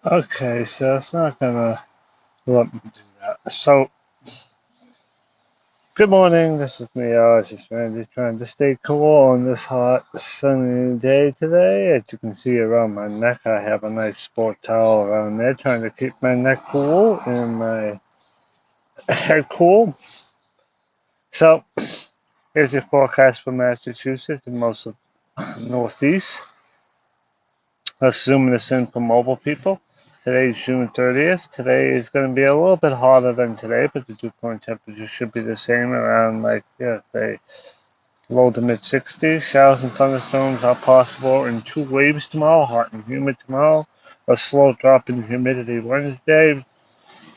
Okay, so it's not gonna let me do that. So, good morning. This is Meteorologist Randy trying to stay cool on this hot, sunny day today. As you can see around my neck, I have a nice sport towel around there trying to keep my neck cool and my head cool. So, here's your forecast for Massachusetts and most of Northeast. Let's zoom this in for mobile people. Today's June 30th. Today is going to be a little bit hotter than today, but the dew point temperature should be the same around say low to mid 60s. Showers and thunderstorms are possible in two waves tomorrow, hot and humid tomorrow. A slow drop in humidity Wednesday.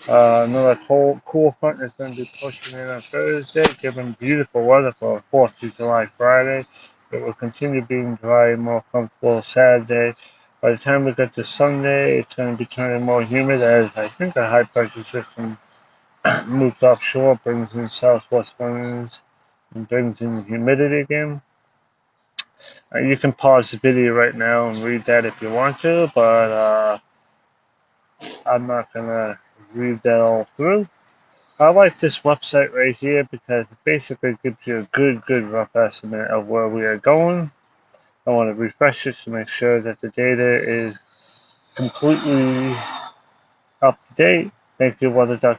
Another cool front is going to be pushing in on Thursday, giving beautiful weather for 4th of July Friday. It will continue being dry and more comfortable Saturday. By the time we get to Sunday, it's going to be turning more humid as I think a high pressure system moves offshore, brings in southwest winds, and brings in humidity again. You can pause the video right now and read that if you want to, but I'm not going to read that all through. I like this website right here because it basically gives you a good rough estimate of where we are going. I want to refresh it to make sure that the data is completely up to date. Thank you, weather.us.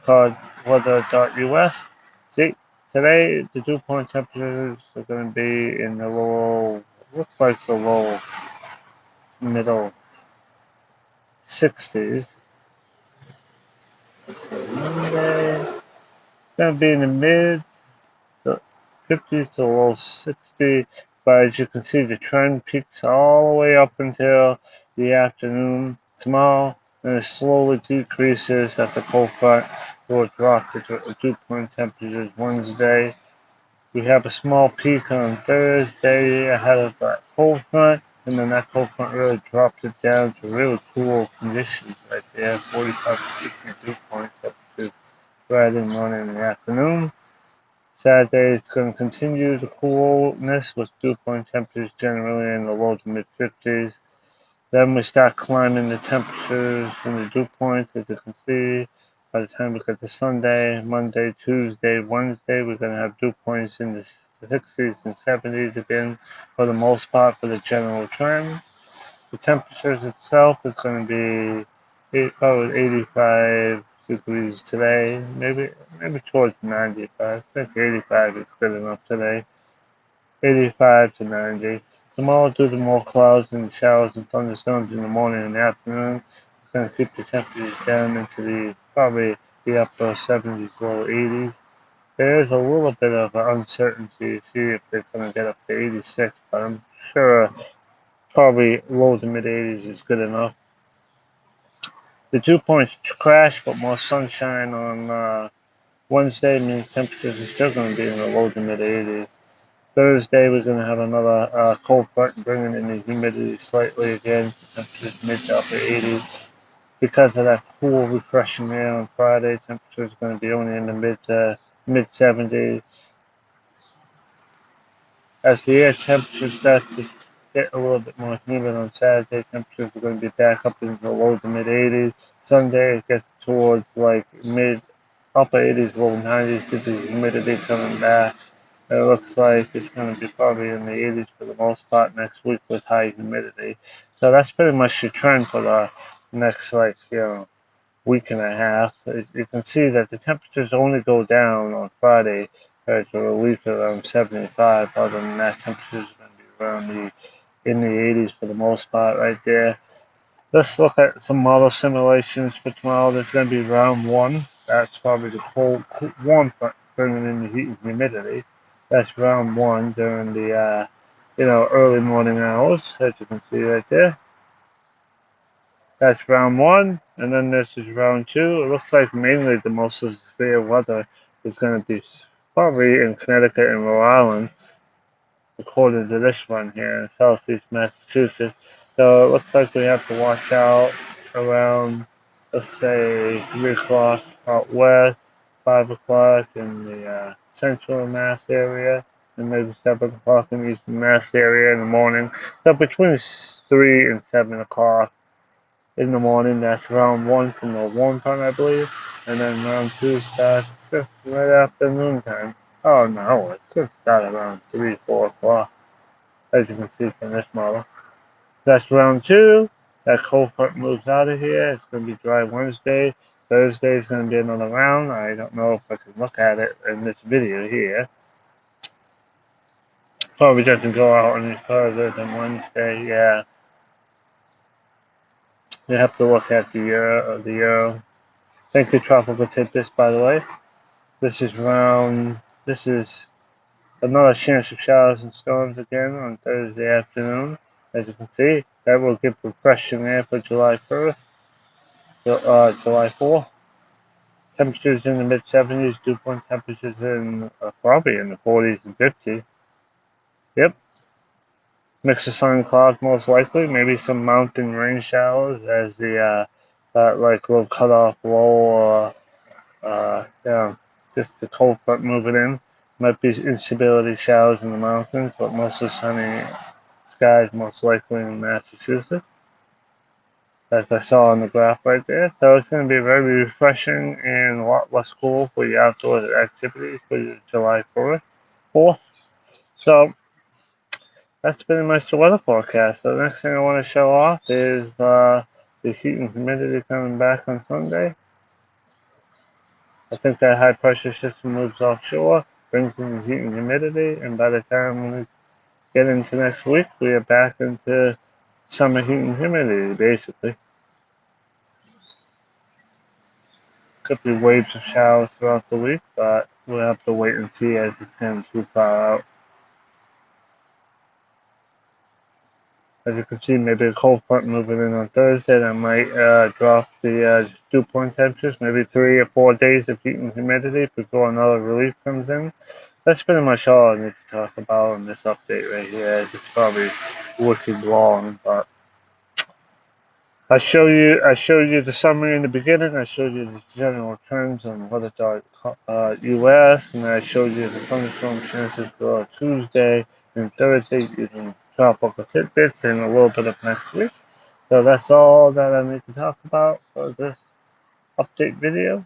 See, today the dew point temperatures are going to be in the low, looks like the low middle 60s. So Monday, it's going to be in the mid to 50 to low 60, but as you can see, the trend peaks all the way up until the afternoon tomorrow, and it slowly decreases as the cold front will drop the dew point temperatures Wednesday. We have a small peak on Thursday ahead of that cold front, and then that cold front really drops it down to really cool conditions right there, 45 to 50 dew points up to Friday morning and the afternoon. Saturday is going to continue the coolness with dew point temperatures generally in the low to mid 50s. Then we start climbing the temperatures in the dew points, as you can see. By the time we get to Sunday, Monday, Tuesday, Wednesday, we're going to have dew points in the 60s and 70s again for the most part for the general trend. The temperatures itself is going to be 85 degrees today, maybe towards 95. I think 85 is good enough today. 85 to 90. Tomorrow, due to more clouds and showers and thunderstorms in the morning and afternoon, it's going to keep the temperatures down into probably the upper 70s, low 80s. There is a little bit of uncertainty to see if they're going to get up to 86, but I'm sure probably low to mid 80s is good enough. The dew points crash, but more sunshine on Wednesday means temperatures are still going to be in the low to mid 80s. Thursday, we're going to have another cold front bringing in the humidity slightly again. Temperatures mid to upper 80s. Because of that cool, refreshing air on Friday, temperatures going to be only in the mid 70s. As the air temperature starts to get a little bit more humid on Saturday, temperatures are going to be back up into the low to mid 80s. Sunday, it gets towards like mid upper 80s, low 90s due to the humidity coming back. It looks like it's going to be probably in the 80s for the most part next week with high humidity. So that's pretty much the trend for the next, week and a half. You can see that the temperatures only go down on Friday to a relief around 75. Other than that, temperatures are going to be around in the 80s for the most part right there. Let's look at some model simulations for tomorrow. There's going to be round one. That's probably the warm front bringing in the heat and humidity. That's round one during the early morning hours, as you can see right there. That's round one, and then this is round two. It looks like mainly the most severe weather is going to be probably in Connecticut and Rhode Island, according to this one here in southeast Massachusetts. So it looks like we have to watch out around, let's say, 3 o'clock out west, 5 o'clock in the central Mass area, and maybe 7 o'clock in the eastern Mass area in the morning. So between 3 and 7 o'clock in the morning. That's round one from the warm front, I believe. And then round two starts just right after noontime. Oh no, it should start around 3, 4 o'clock, as you can see from this model. That's round two. That cold front moves out of here. It's going to be dry Wednesday. Thursday is going to be another round. I don't know if I can look at it in this video here. Probably doesn't go out any further than Wednesday. Yeah, you have to look at the Euro. Thank you, Tropical Tidbits, by the way. This is round. This is another chance of showers and storms again on Thursday afternoon. As you can see, that will give refreshing air for July 1st, July 4th. Temperatures in the mid 70s, dew point temperatures in probably in the 40s and 50s. Yep. Mix of sun and clouds most likely. Maybe some mountain rain showers as the like little cutoff low or yeah, just the cold front moving in. Might be instability showers in the mountains, but mostly sunny skies most likely in Massachusetts, as I saw on the graph right there. So it's going to be very refreshing and a lot less cool for your outdoor activities for your July 4th. So that's pretty much the weather forecast. So the next thing I want to show off is the heat and humidity coming back on Sunday. I think that high pressure system moves offshore, brings in the heat and humidity, and by the time we get into next week, we are back into summer heat and humidity, basically. Could be waves of showers throughout the week, but we'll have to wait and see as it's getting too far out. As you can see, maybe a cold front moving in on Thursday that might drop the dew point temperatures, maybe 3 or 4 days of heat and humidity before another relief comes in. That's pretty much all I need to talk about in this update right here, as it's probably wicked long, but I showed you the summary in the beginning. I showed you the general trends on weather.us, and I showed you the thunderstorm chances for Tuesday and Thursday using tropical tidbits and a little bit of next week. So that's all that I need to talk about for this update video.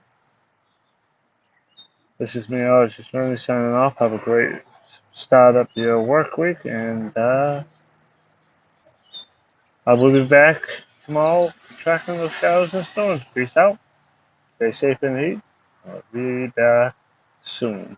This is Meteorologist really signing off. Have a great start up your work week, and I will be back tomorrow tracking those showers and storms. Peace out. Stay safe in the heat. I'll be back soon.